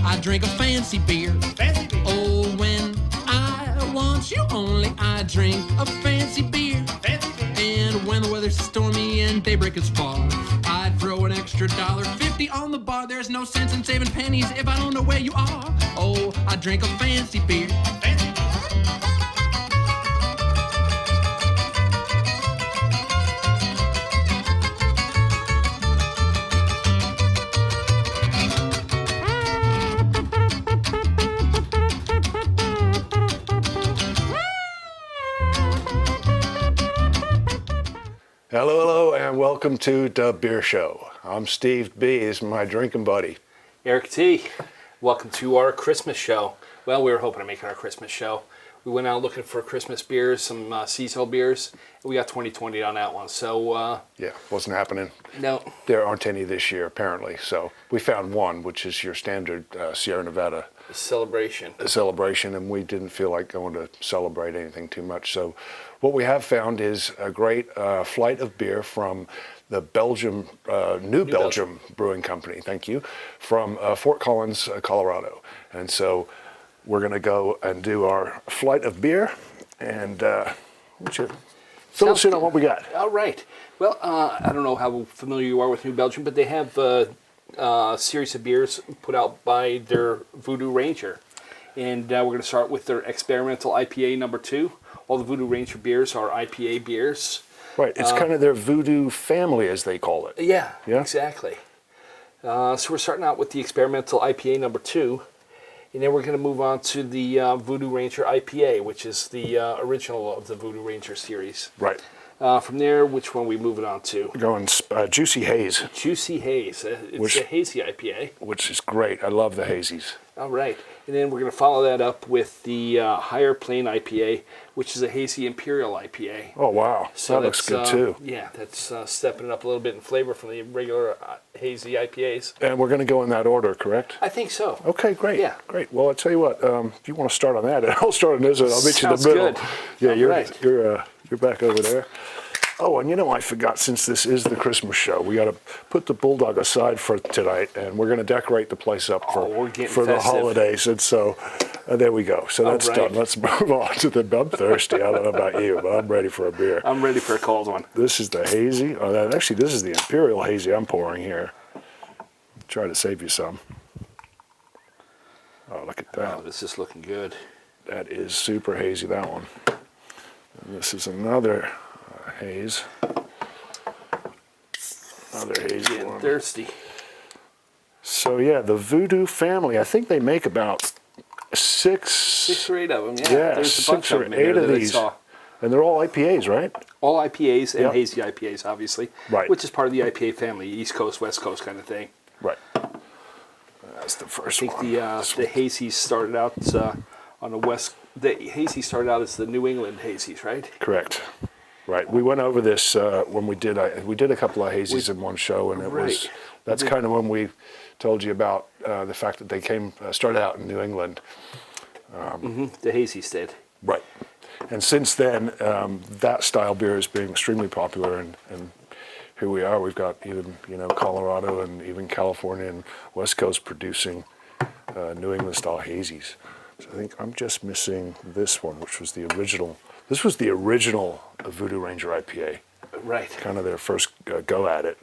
I drink a fancy beer. Fancy beer. Oh, when I want you only, I drink a fancy beer. Fancy beer. And when the weather's stormy and daybreak is far, I'd throw an extra $1.50 on the bar. There's no sense in saving pennies if I don't know where you are. Oh, I drink a fancy beer. Fancy beer. Hello, and welcome to the Beer Show. I'm Steve B. This is my drinking buddy. Eric T. Welcome to our Christmas show. Well, we were hoping to make it our Christmas show. We went out looking for Christmas beers, some seasonal beers, and we got 2020 on that one. So, Yeah, wasn't happening. no. There aren't any this year, apparently. So we found one, which is your standard Sierra Nevada Celebration. celebration, and we didn't feel like going to celebrate anything too much. So what we have found is a great flight of beer from the Belgium, New Belgium Brewing Company, thank you, from Fort Collins, Colorado. And so we're going to go and do our flight of beer, and fill us in on what we got. All right. Well, I don't know how familiar you are with New Belgium, but they have a series of beers put out by their Voodoo Ranger. And we're going to start with their experimental IPA number 2. All the Voodoo Ranger beers are IPA beers. Right, it's kind of their Voodoo family, as they call it. Yeah, Yeah? exactly. So we're starting out with the experimental IPA number 2. And then we're going to move on to the Voodoo Ranger IPA, which is the original of the Voodoo Ranger series. Right. From there, which one are we moving on to? We're going Juicy Haze, Juicy Haze. It's Which- a hazy IPA. which is great. I love the hazies. All right. And then we're going to follow that up with the Higher Plane IPA, which is a hazy Imperial IPA. Oh, wow. So that looks good, too. Yeah, that's stepping it up a little bit in flavor from the regular hazy IPAs. And we're going to go in that order, correct? I think so. Okay, great. Yeah. Great. Well, I'll tell you what, if you want to start on that, and I'll start on this, and I'll meet you in Sounds the middle. good. Yeah, All you're, right. you're back over there. Oh, and I forgot, since this is the Christmas show, we got to put the Bulldog aside for tonight, and we're going to decorate the place up we're getting for the festive. holidays. And so there we go. So that's right. done. Let's move on to I'm thirsty. I don't know about you, but I'm ready for a beer. I'm ready for a cold one. This is the hazy. Oh, actually, this is the Imperial hazy I'm pouring here. Try to save you some. Oh, look at that. Oh, this is looking good. That is super hazy, that one. And this is another haze. Another hazy Getting one. thirsty. So yeah, the Voodoo family, I think they make about six 6 or 8 of them, yeah. Yeah, There's a bunch 6 of or them in 8 there of that I these. saw. And they're all IPAs, right? All IPAs and Yep. hazy IPAs, obviously. Right. Which is part of the IPA family, East Coast, West Coast kind of thing. Right. That's the first I think one. the hazies started out on the west. The hazies started out as the New England hazies, right? Correct. Right. We went over this when we did a couple of hazies in one show, and Right. that's kind of when we told you about the fact that they started out in New England. The hazies did. Right. And since then, that style beer is being extremely popular, and here we are. We've got even Colorado and even California and West Coast producing New England style hazies. So I think I'm just missing this one, which was the original. This was the original Voodoo Ranger IPA, Right. kind of their first go at it.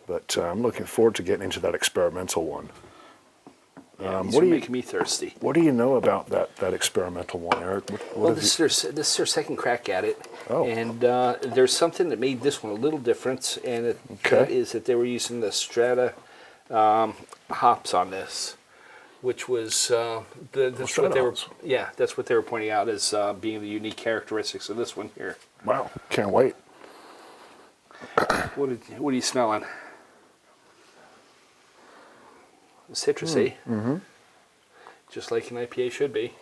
But I'm looking forward to getting into that experimental one. These are making me thirsty. What do you know about that experimental one, Eric? Well, this is their second crack at it. Oh. And there's something that made this one a little different, and that is that they were using the Strata hops on this, which was that's what they were. hops. Yeah, that's what they were pointing out as being the unique characteristics of this one here. Wow, can't wait. What are you smelling? Citrusy. Mm-hmm. Just like an IPA should be.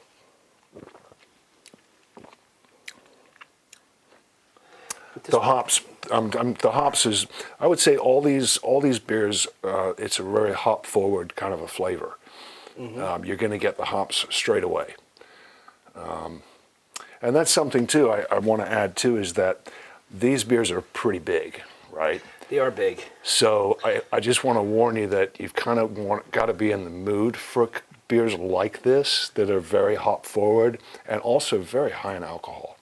The hops, the hops is, I would say all these beers, it's a very hop forward kind of a flavor. Mm-hmm. You're going to get the hops straight away. And that's something too I want to add too, is that these beers are pretty big, right? They are big. So I just want to warn you that you've kind of got to be in the mood for beers like this that are very hop forward and also very high in alcohol.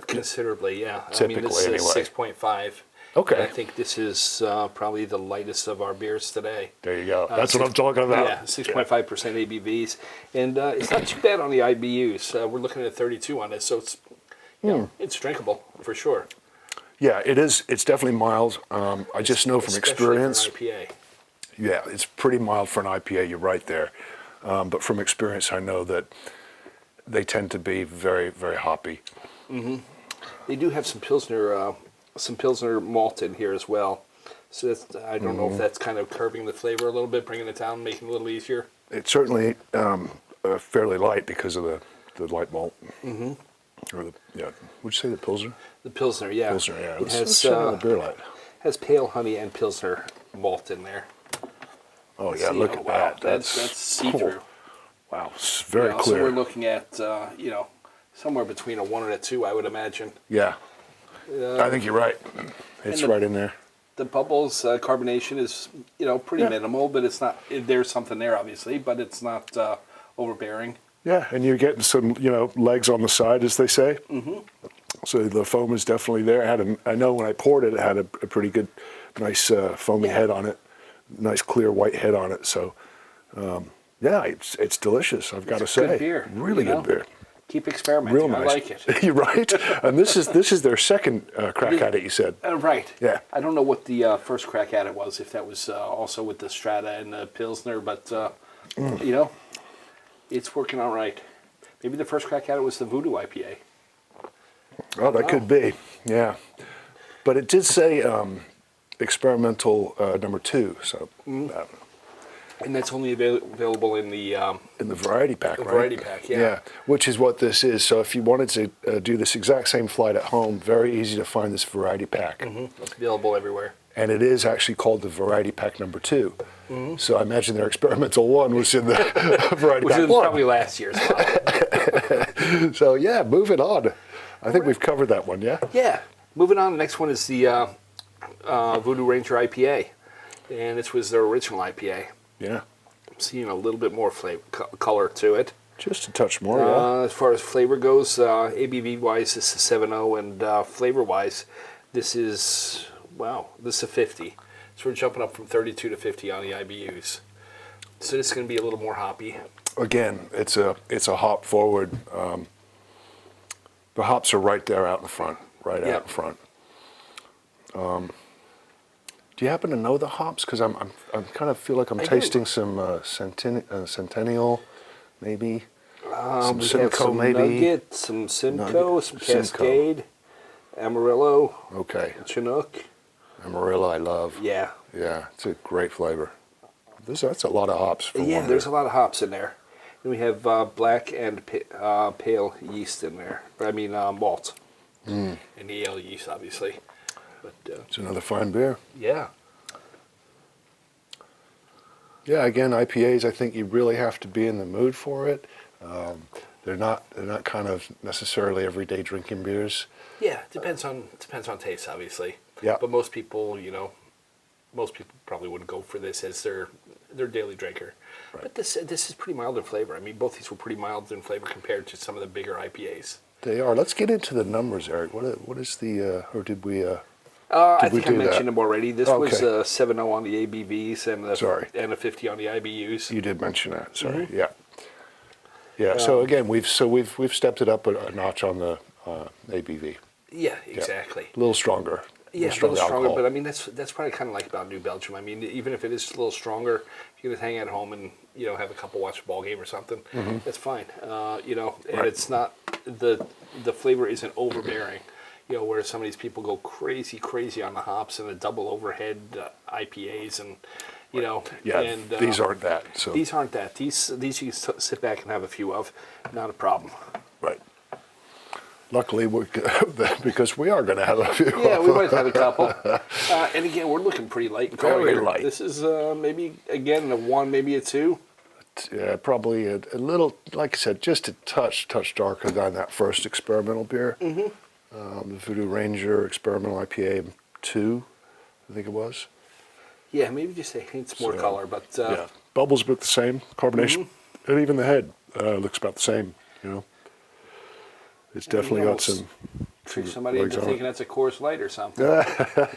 Considerably, yeah. Typically, I mean, this anyway. is 6.5. Okay. And I think this is probably the lightest of our beers today. There you go. That's what I'm talking about. Yeah, 6.5% ABVs. And it's not too bad on the IBUs. We're looking at 32 on this, so it's, you know, it's drinkable for sure. Yeah, it is. It's definitely mild. I just know from Especially experience. for an IPA. Yeah, it's pretty mild for an IPA. You're right there. But from experience, I know that they tend to be very, very hoppy. They do have some Pilsner malt in here as well. So that's, I don't know if that's kind of curbing the flavor a little bit, bringing it down, making it a little easier. It's certainly fairly light because of the light malt. Or would you say the Pilsner? The Pilsner, yeah. Pilsner, yeah. It Let's check out the beer light. has pale honey and Pilsner malt in there. Oh yeah, See, look at wow, that. That's see-through. Wow, it's very So clear. we're looking at, somewhere between a 1 and a 2, I would imagine. Yeah, I think you're right. It's right in there. The bubbles carbonation is, pretty minimal, but it's not. There's something there, obviously, but it's not overbearing. Yeah, and you're getting some, legs on the side, as they say. So the foam is definitely there. I know when I poured it, it had a pretty good, nice foamy head on it, nice clear white head on it. So, it's delicious. I've got to say, good beer, really good beer. Keep experimenting. Real nice. I like it. You're right. And this is their second crack at it. You said. Right. Yeah. I don't know what the first crack at it was, if that was also with the Strata and the Pilsner, but, it's working all right. Maybe the first crack at it was the Voodoo IPA. Oh, that could be. Yeah. But it did say experimental number 2. So. And that's only available in the variety pack, right? variety pack, yeah. Yeah, which is what this is. So if you wanted to do this exact same flight at home, very easy to find this variety pack. It's available everywhere. And it is actually called the variety pack number 2. So I imagine their experimental 1 was in the variety Which pack is 1. probably last year's one. So yeah, moving on. I think we've covered that one, yeah? Yeah. Moving on, the next one is the Voodoo Ranger IPA. And this was their original IPA. Yeah. I'm seeing a little bit more flavor, color to it. Just a touch more, yeah. As far as flavor goes, ABV-wise, this is 7.0, and flavor-wise, this is a 50. So we're jumping up from 32 to 50 on the IBUs. So this is going to be a little more hoppy. Again, it's a hop forward. The hops are right there out in front, out in front. Do you happen to know the hops? Because I'm kind of feel like I'm tasting some Centennial, maybe. Some We have Simcoe, some maybe. Nugget, some Simcoe, some Cascade, Amarillo, Okay, Chinook. Amarillo, I love. Yeah. Yeah, it's a great flavor. That's a lot of hops for Yeah, one there's beer. a lot of hops in there. And we have black and pale yeast in there. I mean, malt. And the ale yeast, obviously. But It's another fine beer. yeah. Yeah, again, IPAs, I think you really have to be in the mood for it. They're not kind of necessarily everyday drinking beers. Yeah, depends on taste, obviously. Yeah. But most people, probably wouldn't go for this as their daily drinker. Right. But this is pretty mild in flavor. I mean, both these were pretty mild in flavor compared to some of the bigger IPAs. They are. Let's get into the numbers, Eric. What is the, or did we... I we think I do that? mentioned them already. This was Okay. 7.0 on the ABVs Sorry. and a 50 on the IBUs. You did mention that. Sorry. Yeah. Yeah. So again, we've stepped it up a notch on the ABV. Yeah, exactly. A little stronger. Yeah, a little stronger stronger, alcohol. but I mean that's probably kind of like about New Belgium. I mean, even if it is a little stronger, if you can hang at home and have a couple watch a ball game or something, that's fine. And Right. it's not the flavor isn't overbearing. Where some of these people go crazy on the hops and the double overhead IPAs and Yeah, and these aren't that. So these aren't that. These you can sit back and have a few of, not a problem. right. Luckily, because we are going to have a few. Yeah, we might have a couple. And again, we're looking pretty light in color Very here. light. This is maybe, again, a 1, maybe a 2. Yeah, probably a little, like I said, just a touch darker than that first experimental beer. The Voodoo Ranger Experimental IPA 2. I think it was. Yeah, maybe just a hint more So, color, but Yeah, bubbles about the same, carbonation, and even the head looks about the same. You know, it's definitely got almost some. trick somebody legs into on it. thinking that's a Coors Light or something.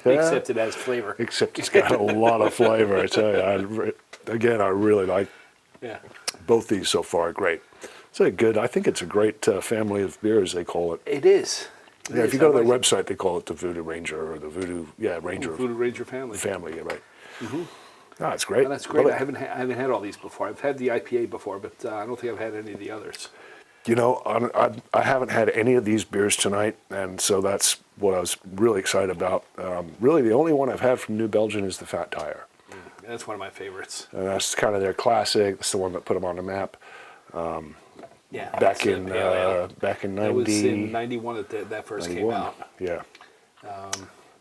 Except it has flavor. Except it's got a lot of flavor. I tell you, I really like Yeah. both these so far. Great. It's a good. I think it's a great family of beers. They call it. It is. It Yeah, is. if you go to I their like it. website, they call it the Voodoo Ranger or the Voodoo. Yeah, Ranger Voodoo Ranger family. family. Yeah, right. Ah, it's great. Oh, that's great. Love I it. haven't had all these before. I've had the IPA before, but I don't think I've had any of the others. You know, I haven't had any of these beers tonight, and so that's what I was really excited about. Really, the only one I've had from New Belgium is the Fat Tire, That's one of my favorites. and that's kind of their classic. That's the one that put them on the map Yeah. back that's in the pale ale. back in That was in 90. '91 that first came 91. out. Yeah.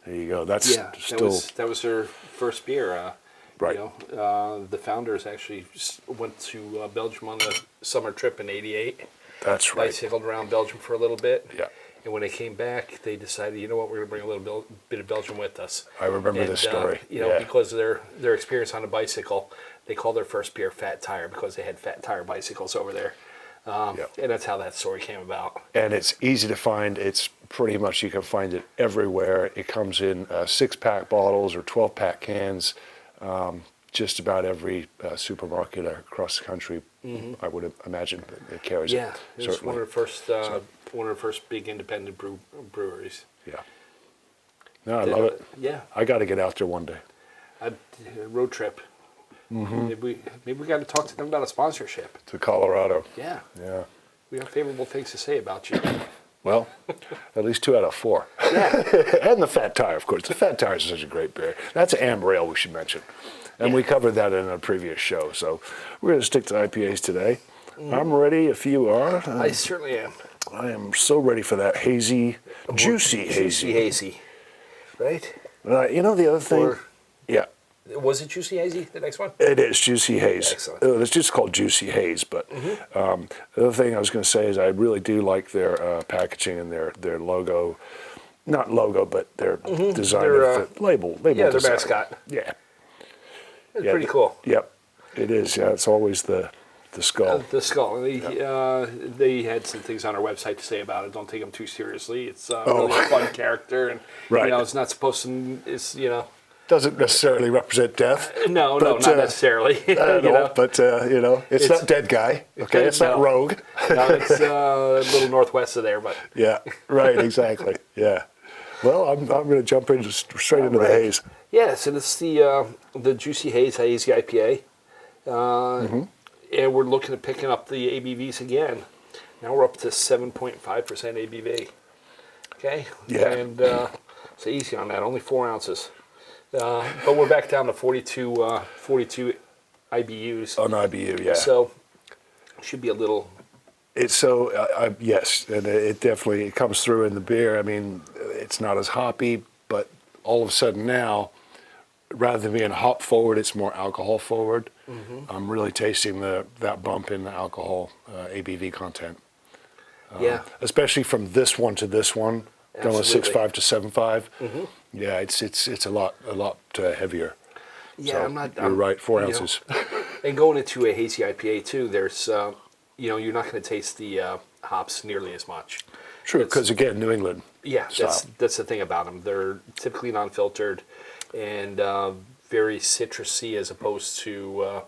There you go. That's Yeah, still that was their first beer. right. You know, the founders actually went to Belgium on a summer trip in '88. That's right. Bicycled around Belgium for a little bit. Yeah. And when they came back, they decided, you know what, we're going to bring a little bit of Belgium with us. I remember this story. You know, Yeah. because of their experience on a bicycle, they called their first beer Fat Tire because they had Fat Tire bicycles over there. Yeah. And that's how that story came about. And it's easy to find. It's pretty much, you can find it everywhere. It comes in 6-pack bottles or 12-pack cans. Just about every supermarket across the country, I would imagine, it carries Yeah, it. it was Certainly. one of the first big independent breweries. Yeah. No, I love it. Yeah, I got to get out there one day. a road trip. Maybe we got to talk to them about a sponsorship. To Colorado. Yeah, Yeah. we have favorable things to say about you. Well, at least 2 out of 4. Yeah, And the Fat Tire, of course. The Fat Tire is such a great beer. That's an amber ale we should mention. And we covered that in a previous show. So we're going to stick to IPAs today. I'm ready if you are. I certainly am. I am so ready for that hazy, juicy hazy. Right? You know the other thing? Or- Yeah, Was it Juicy Hazy, the next one? it is Juicy Haze. Excellent. It's just called Juicy Haze. But the other thing I was going to say is I really do like their packaging and their logo. Not logo, but their design Their, of the label. Yeah, their design. mascot. Yeah. It's Yeah, pretty cool. Yep, it is. Yeah, it's always the skull. The skull. They had some things on our website to say about it. Don't take them too seriously. It's really a fun character, and Right. you know, it's not supposed to. It's Doesn't necessarily represent death. no, But, not necessarily. At you all, know? but it's not dead guy. Okay, it's not no. rogue. No, it's a little northwest of there, but Yeah, right, exactly. Yeah. Well, I'm going to jump in straight into the right. haze. yeah. So this is the Juicy Hazy IPA, and we're looking at picking up the ABVs again. Now we're up to 7.5% ABV. Okay. Yeah. And so easy on that. Only 4 ounces. But we're back down to 42 IBUs. On IBU, yeah. So should be a little. It's so, yes, and it definitely comes through in the beer. I mean, it's not as hoppy, but all of a sudden now, rather than being hop forward, it's more alcohol forward. I'm really tasting that bump in the alcohol ABV content. Yeah. Especially from this one to this one, going Absolutely. 6.5 to 7.5. Yeah, it's a lot heavier. Yeah, So I'm not. You're right, 4 you know, ounces. And going into a hazy IPA too, there's you're not going to taste the hops nearly as much. True, because again, New England. Yeah, style. that's the thing about them. They're typically non-filtered and very citrusy as opposed to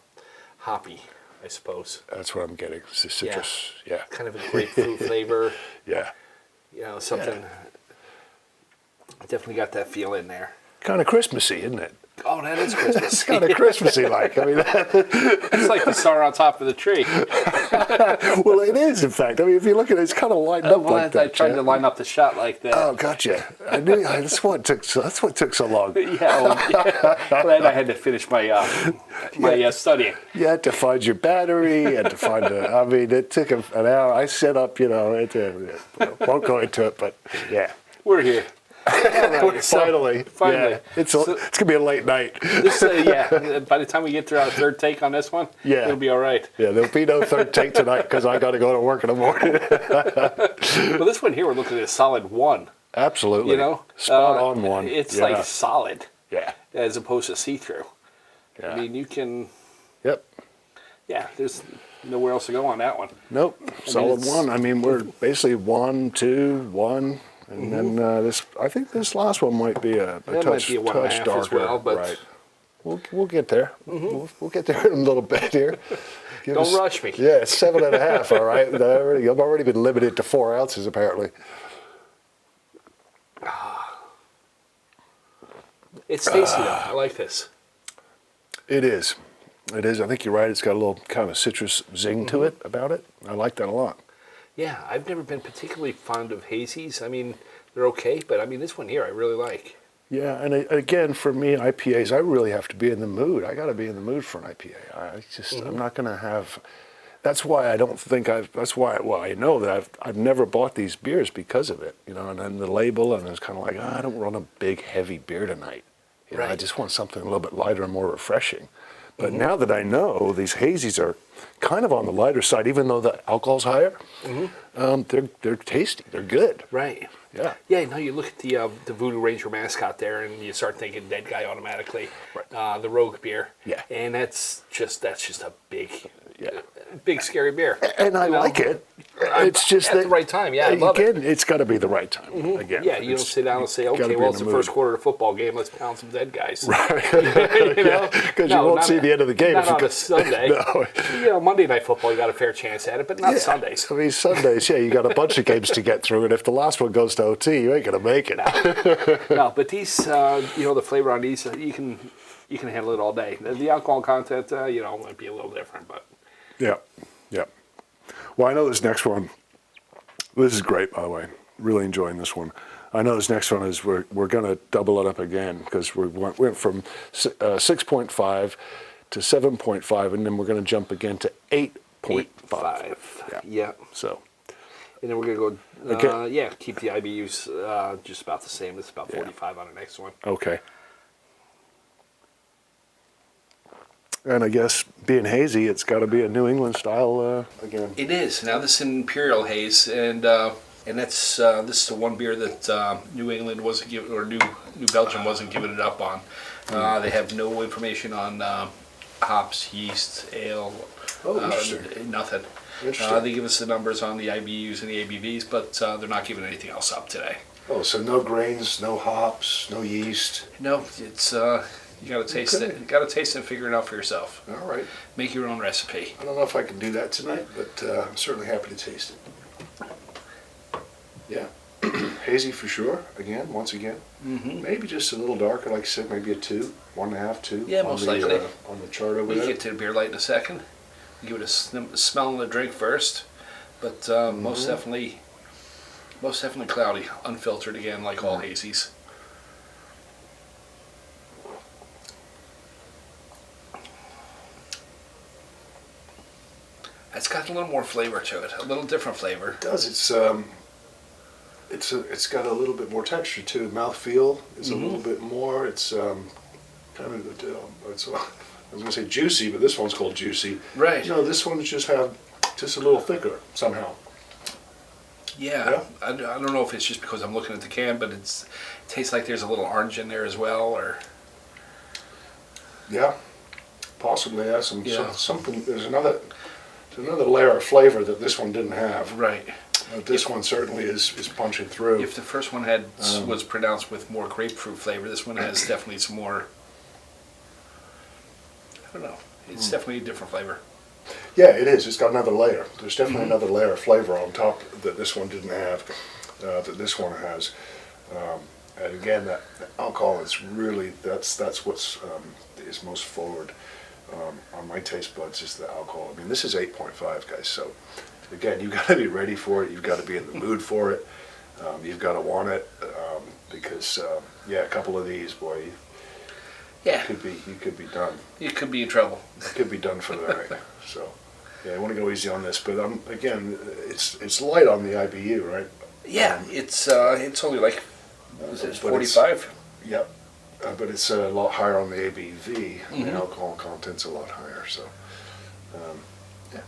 hoppy, I suppose. That's what I'm getting. It's the citrus. Yeah. Kind of a grapefruit flavor. Yeah. Something. Definitely got that feel in there. Kind of Christmassy, isn't it? Oh, that is Christmas. It's kind of Christmassy like. I mean, It's like the star on top of the tree. well, it is, in fact. I mean, if you look at it, it's kind of lined up Well, like I that. tried yeah. to line up the shot like that. Oh, gotcha. I knew that's what took so long. Glad I had to finish my studying. You had to find your battery. You had to find I mean, it took an hour. I set up, won't go into it, but yeah. We're here. Right, Finally. finally. Yeah. It's going to be a late night. This, by the time we get through our third take on this one, Yeah. it'll be all right. Yeah, there'll be no third take tonight because I got to go to work in the morning. Well, this one here, we're looking at a solid 1. Absolutely. You know? Spot on one. It's Yeah. like solid. Yeah. as opposed to see-through. Yeah. I mean, you can. Yep. Yeah, there's nowhere else to go on that one. Nope. Solid it's- one. I mean, we're basically 1, 2, 1, and then this. I think this last one might be a That touch, might be a 1.5 touch as darker. well, but- right. We'll get there. We'll get there in a little bit here. Give Don't rush me. Yeah, it's 7.5. All right. I've already been limited to 4 ounces apparently. It's tasty though. I like this. It is. It is. I think you're right. It's got a little kind of citrus zing to it about it. I like that a lot. Yeah, I've never been particularly fond of hazies. I mean, they're okay, but I mean, this one here I really like. Yeah, and again, for me, IPAs, I really have to be in the mood. I got to be in the mood for an IPA. I'm not going to have. That's why I don't think That's why. Well, I know that I've never bought these beers because of it. You know, and then the label, and it's kind of like, I don't want a big heavy beer tonight. You know, I Right. just want something a little bit lighter and more refreshing. But now that I know these hazies are kind of on the lighter side, even though the alcohol's higher, they're tasty. They're good. Right. Yeah. Yeah, no, you look at the Voodoo Ranger mascot there, and you start thinking dead guy automatically. Right. The Rogue beer. Yeah. And that's just a Yeah. big scary beer. And I You know? like it. It's just at that the right time. Yeah, I love it. again, it's got to be the right time. Again, Yeah, you don't sit down and say, gotta okay, be well, in it's the the first mood. quarter of a football game. Let's pound some dead guys. Right. You know? Because No, you won't not- see the end of the game Not if you on go. a Sunday. No. You know, Monday Night Football, you got a fair chance at it, but not Yeah. Sundays. I mean, Sundays, yeah, you got a bunch of games to get through, and if the last one goes to OT, you ain't gonna make it. No, but these, the flavor on these, you can handle it all day. The alcohol content, might be a little different, but Yeah, yeah. Well, I know this next one. This is great, by the way. Really enjoying this one. I know this next one is we're going to double it up again because we went from 6.5 to 7.5, and then we're going to jump again to 8.5. 8.5. Yeah. So, And then we're going to go, Okay. keep the IBUs just about the same. It's about 45 on the next one. okay. And I guess being hazy, it's got to be a New England style again. It is. Now this is an Imperial Haze, and that's this is the one beer that New England wasn't giving, or New Belgium wasn't giving it up on. They have no information on hops, yeast, ale, Oh, interesting. nothing. Interesting. They give us the numbers on the IBUs and the ABVs, but they're not giving anything else up today. Oh, so no grains, no hops, no yeast. No, it's you got to taste it. You got to taste it and figure it out for yourself. All right. Make your own recipe. I don't know if I can do that tonight, but I'm certainly happy to taste it. Yeah. Hazy for sure, once again. Mm-hmm. Maybe just a little darker, like I said, maybe a 2, 1.5, 2. Yeah, most likely. On the chart over We can there. get to the beer light in a second. Give it a smell and a drink first, but most definitely cloudy, unfiltered again, like all hazies. It's got a little more flavor to it, a little different flavor. It does. It's got a little bit more texture too. Mouthfeel is a little bit more. It's kind of I was gonna say juicy, but this one's called juicy. Right. No, this one's just a little thicker somehow. Yeah. I don't know if it's just because I'm looking at the can, but it tastes like there's a little orange in there as well, or Yeah, possibly. Yeah, Yeah. something. There's another layer of flavor that this one didn't have. right. But this one certainly is punching through. If the first one was pronounced with more grapefruit flavor, this one has definitely some more. I don't know. It's definitely a different flavor. Yeah, it is. It's got another layer. There's definitely another layer of flavor on top that this one didn't have, that this one has. And again, that alcohol is really, that's what's is most forward on my taste buds is the alcohol. I mean, this is 8.5, guys. So again, you've got to be ready for it. You've got to be in the mood for it. You've got to want it because a couple of these, boy, Yeah. you could be done. You could be in trouble. It could be done for the night. So, yeah, I want to go easy on this, but again, it's light on the IBU, right? Yeah, it's only like, what was it, But it's- 45? Yep, but it's a lot higher on the ABV. And the alcohol content's a lot higher. So, yeah,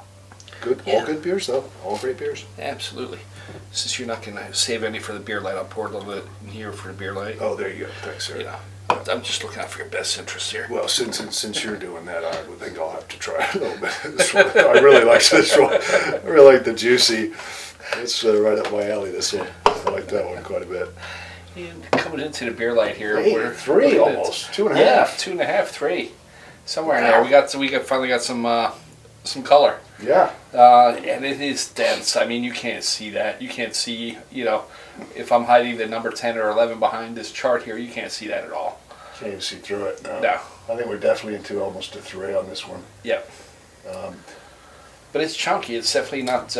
good. Yeah. All good beers though. All great beers. Absolutely. Since you're not going to save any for the beer light, I'll pour a little bit in here for the beer light. Oh, there you go. Thanks, sir. Yeah. Yeah. I'm just looking out for your best interest here. Well, since you're doing that, I would think I'll have to try a little bit of this one. I really like this one. I really like the juicy. It's right up my alley, this one. I like that one quite a bit. And coming into the beer light here, Hey, we're three looking at- almost. 2.5. Yeah, 2.5, 3, somewhere in there. We finally got some color, Yeah. and it is dense. I mean, you can't see that. You can't see, if I'm hiding the number 10 or 11 behind this chart here, you can't see that at all. Can't even see through it. No. No. I think we're definitely into almost a 3 on this one. Yep. But it's chunky. It's definitely not.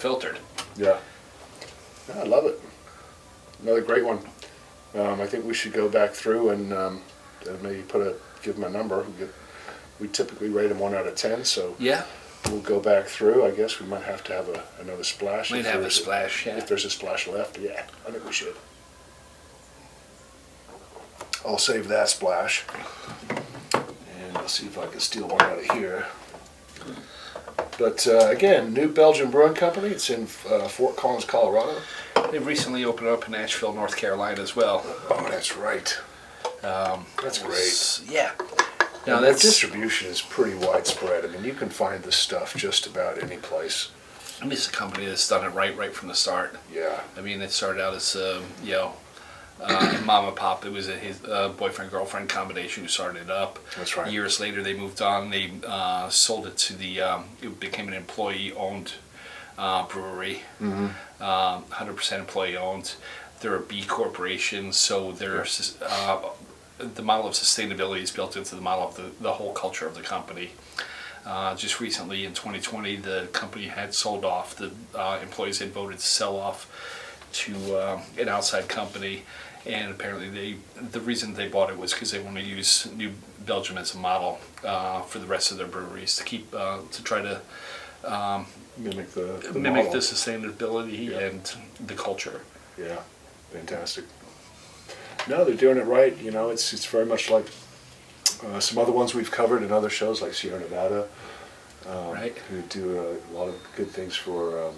Filtered. Yeah. Yeah, I love it. Another great one. I think we should go back through and maybe give them a number. We typically rate them 1 out of 10, so Yeah. we'll go back through. I guess we might have to have another splash. Might have a splash. Yeah. If there's a splash left, yeah, I think we should. I'll save that splash. And I'll see if I can steal one out of here. But again, New Belgium Brewing Company. It's in Fort Collins, Colorado. They've recently opened up in Asheville, North Carolina as well. Oh, that's right. That's great. Yeah. Now, Now their that's distribution is pretty widespread. I mean, you can find this stuff just about any place. I mean, it's a company that's done it right from the start. Yeah. I mean, it started out as mom and pop. It was his boyfriend girlfriend combination who started it up. That's right. Years later, they moved on. They sold it to it became an employee-owned brewery. 100% employee-owned. They're a B corporation, so there's the model of sustainability is built into the model of the whole culture of the company. Just recently, in 2020, the company had sold off. The employees had voted to sell off to an outside company, and apparently the reason they bought it was because they want to use New Belgium as a model for the rest of their breweries to keep to try to Mimic the mimic model. the sustainability Yeah. and the culture. Yeah, fantastic. No, they're doing it right. You know, it's very much like some other ones we've covered in other shows, like Sierra Nevada, Right. who do a lot of good things for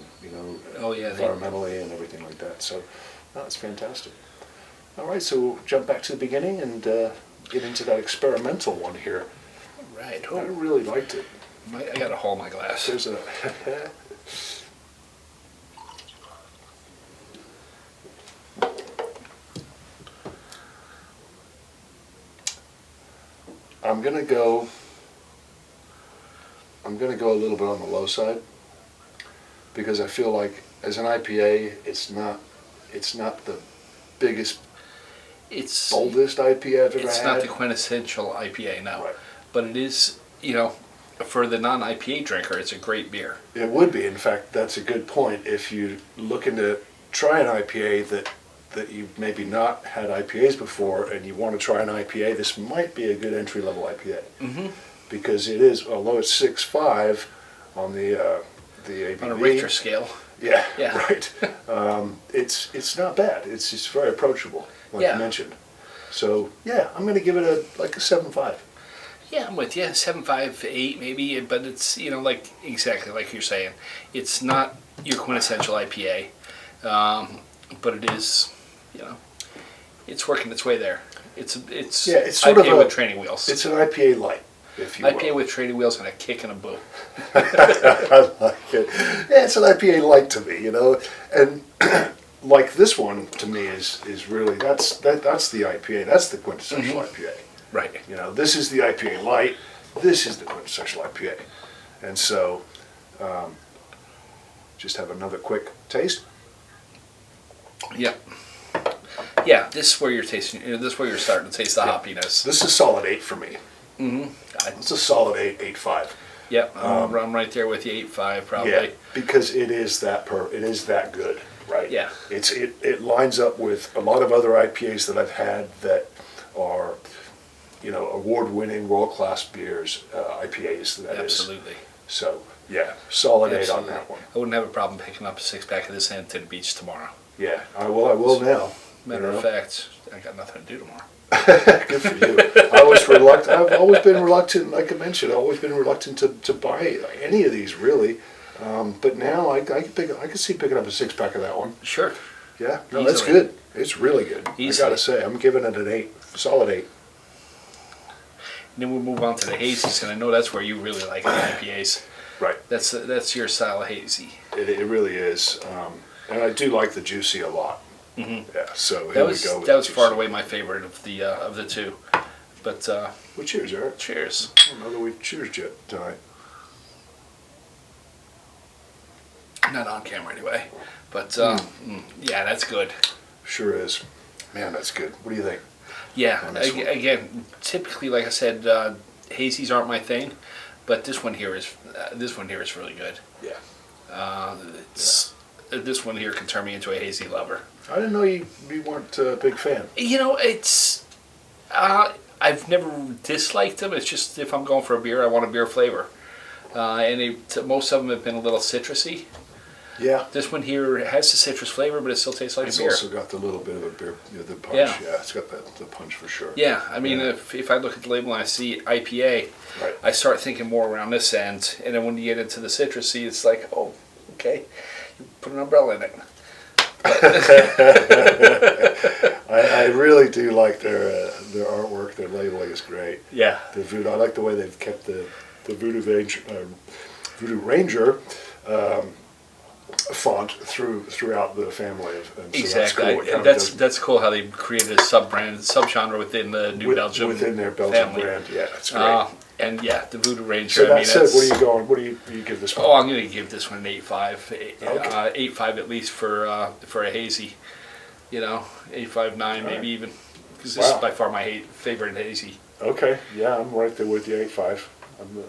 Oh yeah, environmentally and everything like that. So, no, it's fantastic. All right, so we'll jump back to the beginning and get into that experimental one here. right. I Oh, really liked it. I got a hole in my glass. There's a I'm gonna go a little bit on the low side because I feel like as an IPA, it's not the biggest, It's boldest IPA I've ever it's had. not the quintessential IPA now, Right. but it is. For the non-IPA drinker, it's a great beer. It would be. In fact, that's a good point. If you're looking to try an IPA that you've maybe not had IPAs before and you want to try an IPA, this might be a good entry-level IPA. Mm-hmm. Because it is, although it's 6.5 on the ABV. On a Richter scale. Yeah, Yeah. right. It's not bad. It's just very approachable, like Yeah. you mentioned. So, yeah, I'm going to give it a 7.5. Yeah, I'm with you. 7.5, 8 maybe, but it's like exactly like you're saying. It's not your quintessential IPA, but it is, it's working its way there. It's sort IPA of with training wheels. It's an IPA light, if you will. IPA with training wheels and a kick and a boot. I like it. Yeah, it's an IPA light to me, and like this one to me is really that's the IPA. That's the quintessential IPA. Right. This is the IPA light. This is the quintessential IPA, and so just have another quick taste. Yep. Yeah, this is where you're tasting. This is where you're starting to taste the hoppiness. This is solid 8 for me. Mm-hmm. It's a solid 8.5. Yep. I'm right there with you. 8.5 probably. Yeah, because it is that good, right? Yeah. It lines up with a lot of other IPAs that I've had that are, award-winning, world-class beers, IPAs. That is. Absolutely. So yeah, solid 8 on Absolutely. that one. I wouldn't have a problem picking up a 6-pack of this and to the beach tomorrow. Yeah, I will now. Matter of fact, I got nothing to do tomorrow. Good for you. I've always been reluctant, like I mentioned, I've always been reluctant to buy any of these really. But now I can see picking up a 6-pack of that one. Sure. Yeah, no, that's Easily. good. It's really good. Easily. I gotta say, I'm giving it an 8, solid 8. And then we'll move on to the hazies, and I know that's where you really like the IPAs. Right. That's your style of hazy. It really is, and I do like the juicy a lot. Mm-hmm. Yeah. So That was far and away my favorite of the two. But well, cheers, Eric. cheers. I don't know that we've cheersed yet tonight. Not on camera anyway. But yeah, that's good. Sure is. Man, that's good. What do you think? Yeah. On this one? Again, typically, like I said, hazies aren't my thing, but this one here is really good. Yeah. This one here can turn me into a hazy lover. I didn't know you weren't a big fan. You know, it's I've never disliked them. It's just if I'm going for a beer, I want a beer flavor, and most of them have been a little citrusy. Yeah. This one here has the citrus flavor, but it still tastes like It's a beer. also got the little bit of a beer, the punch. Yeah. Yeah, it's got the punch for sure. Yeah, I mean, Yeah. if I look at the label and I see IPA, Right. I start thinking more around this end, and then when you get into the citrusy, it's like, oh, okay, you put an umbrella in it. I really do like their artwork. Their labeling is great. Yeah. The Voodoo. I like the way they've kept the Voodoo Ranger font throughout the family. And so Exactly. That's cool. It kind of That's cool how they created a subgenre within the New Belgium within their Belgian family. brand. Yeah, that's great. And yeah, the Voodoo Ranger. So that's it. that's, What are you going? What do you give this one? Oh, I'm going to give this one an 8.5. Okay. 8.5 at least for a hazy. You know, 8.5, 9 maybe right. even. Because this Wow. is by far my favorite hazy. Okay, yeah, I'm right there with you. 8.5.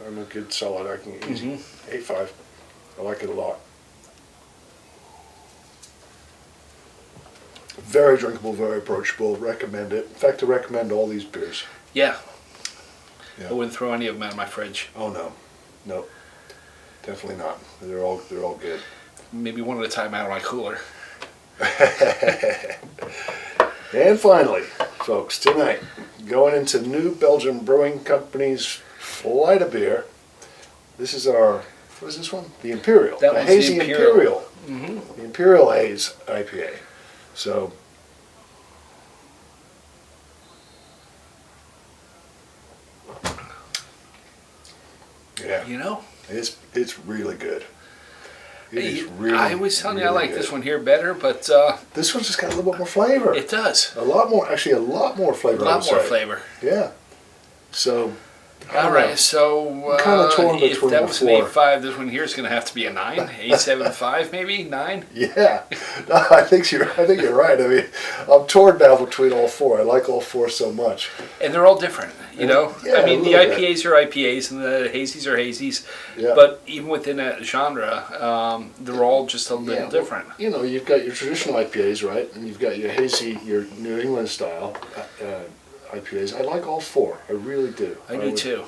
I'm a good solid. I can easy. Mm-hmm. 8.5. I like it a lot. Very drinkable, very approachable. Recommend it. In fact, I recommend all these beers. Yeah. Yeah. I wouldn't throw any of them out of my fridge. Oh no, definitely not. They're all good. Maybe one at a time out of my cooler. And finally, folks, tonight going into New Belgium Brewing Company's Flight of Beer. This is our what is this one? The Imperial. That the one's the Hazy Imperial. Imperial. The Imperial Haze IPA. So. Yeah, You know? it's really good. It is really. I was telling you I really like good. this one here better, but This one's just got a little bit more flavor. it does. A lot more, actually, a lot more A flavor. I lot would more say. flavor. Yeah. So. I All don't right, know. so I'm kinda torn if between that the was an four. 8.5, this one here is going to have to be a 9, 8.75 maybe, 9. Yeah, no, I think you're right. I mean, I'm torn now between all four. I like all four so much. And they're all different, you know? Yeah, I mean, a the little bit. IPAs are IPAs and the hazies are hazies. Yeah. But even within that genre, they're all just a little Yeah, different. Well, you know, you've got your traditional IPAs, right? And you've got your hazy, your New England style IPAs. I like all four. I really do. I do too.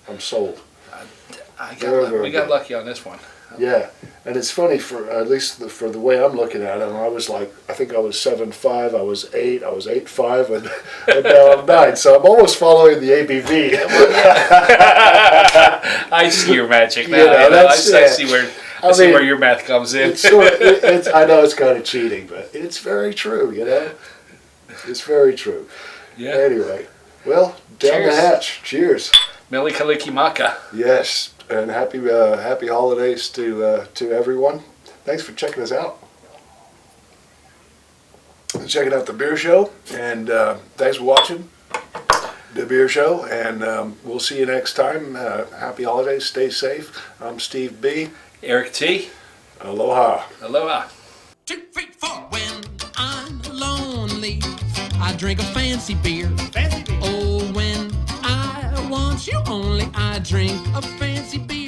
I'm sold. We got lucky on this one. Yeah, and it's funny for at least for the way I'm looking at it. I was like, I think I was 7.5, I was 8, I was 8.5, and now I'm 9. So I'm almost following the ABV. I see your magic now. You know, I that's see it. where I see mean, where your math comes in. It's sort of, it's, I know it's kind of cheating, but it's very true. You know, it's very true. Yeah. Anyway, well, down Cheers. the hatch. Cheers. Meli Kalikimaka. Yes, and happy holidays to everyone. Thanks for checking us out. Checking out the beer show, and thanks for watching the beer show. And we'll see you next time. Happy holidays. Stay safe. I'm Steve B. Eric T. Aloha. Aloha. 2, 3, 4. When I'm lonely, I drink a fancy beer. Oh, when I want you only, I drink a fancy beer.